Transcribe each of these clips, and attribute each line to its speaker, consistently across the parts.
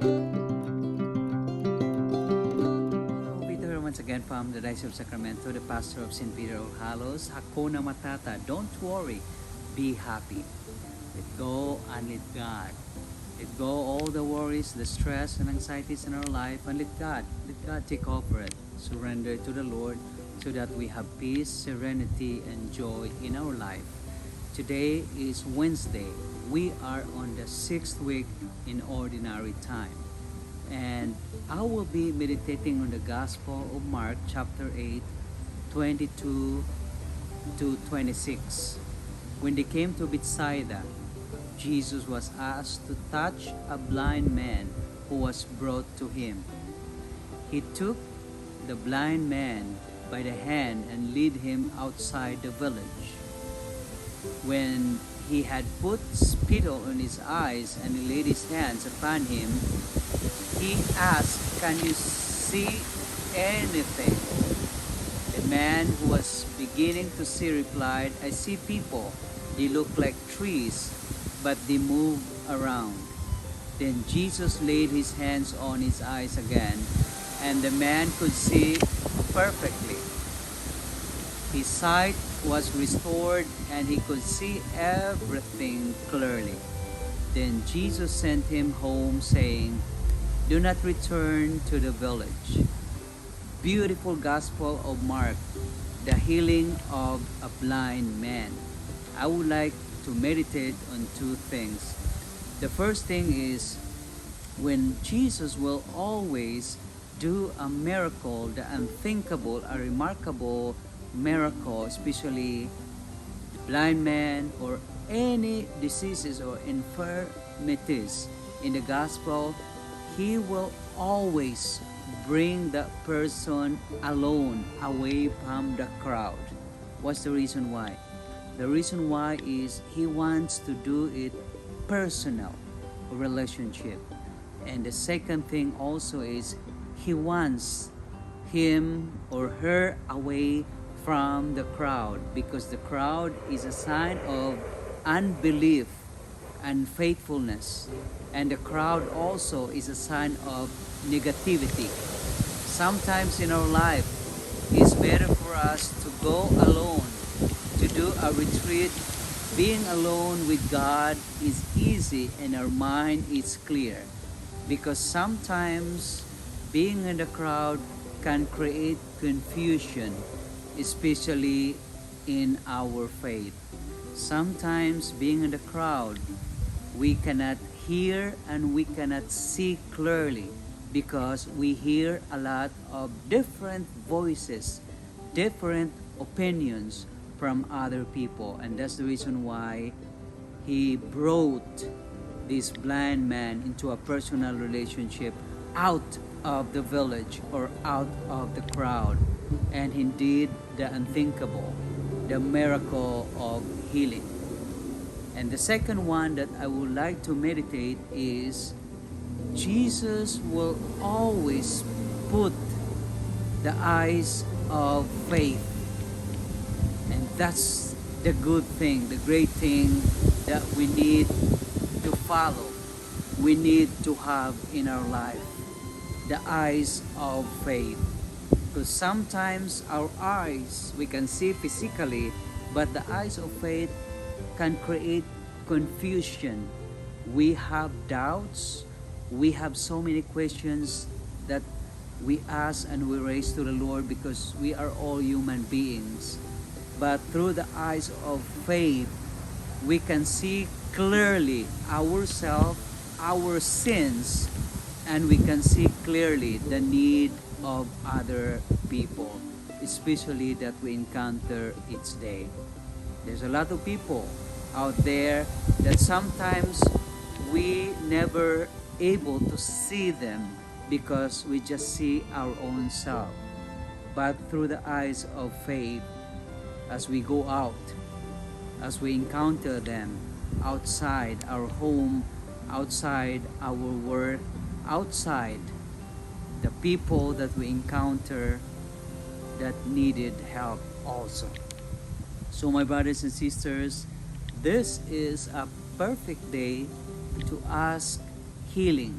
Speaker 1: Hello, Peter once again from the Diocese of Sacramento, the pastor of St. Peter of Halos. Hakuna Matata, don't worry, be happy. Let go and let God. Let go all the worries, the stress and anxieties in our life, and let God take over it. Surrender to the Lord so that we have peace, serenity, and joy in our life. Today is Wednesday. We are on the 6th week in ordinary time. And I will be meditating on the Gospel of Mark chapter 8, 22 to 26. When they came to Bethsaida, Jesus was asked to touch a blind man who was brought to him. He took the blind man by the hand and led him outside the village. When he had put spittle on his eyes and laid his hands upon him, he asked, "Can you see anything?" The man who was beginning to see replied, "I see people. They look like trees, but they move around." Then Jesus laid his hands on his eyes again, and the man could see perfectly. His sight was restored, and he could see everything clearly. Then Jesus sent him home, saying, "Do not return to the village." Beautiful Gospel of Mark, the healing of a blind man. I would like to meditate on two things. The first thing is when Jesus will always do a miracle, the unthinkable, a remarkable miracle, especially the blind man or any diseases or infirmities in the gospel, he will always bring the person alone away from the crowd. What's the reason why? The reason why is he wants to do it personal relationship. And the second thing also is he wants him or her away from the crowd, because the crowd is a sign of unbelief and faithfulness, and the crowd also is a sign of negativity. Sometimes in our life it's better for us to go alone, to do a retreat. Being alone with God is easy and our mind is clear, because sometimes being in the crowd can create confusion, especially in our faith. Sometimes being in the crowd, we cannot hear and we cannot see clearly, because we hear a lot of different voices, different opinions from other people. And that's the reason why he brought this blind man into a personal relationship out of the village or out of the crowd, and he did the unthinkable, the miracle of healing. And the second one that I would like to meditate is Jesus will always put the eyes of faith. And that's the good thing, the great thing that we need to follow, we need to have in our life, the eyes of faith. Because sometimes our eyes, we can see physically, but the eyes of faith can create confusion. We have doubts, we have so many questions that we ask and we raise to the Lord, because we are all human beings. But through the eyes of faith, we can see clearly ourselves, our sins, and we can see clearly the need of other people, especially that we encounter each day. There's a lot of people out there that sometimes we never able to see them because we just see our own self. But through the eyes of faith, as we go out, as we encounter them outside our home, outside our work, outside the people that we encounter that needed help also. So my brothers and sisters, this is a perfect day to ask healing,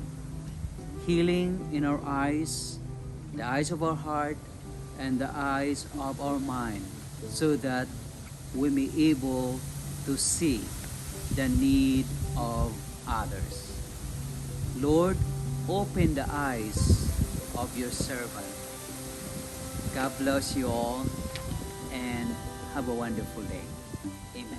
Speaker 1: healing in our eyes, the eyes of our heart, and the eyes of our mind, so that we may able to see the need of others. Lord, open the eyes of your servant. God bless you all and have a wonderful day. Amen.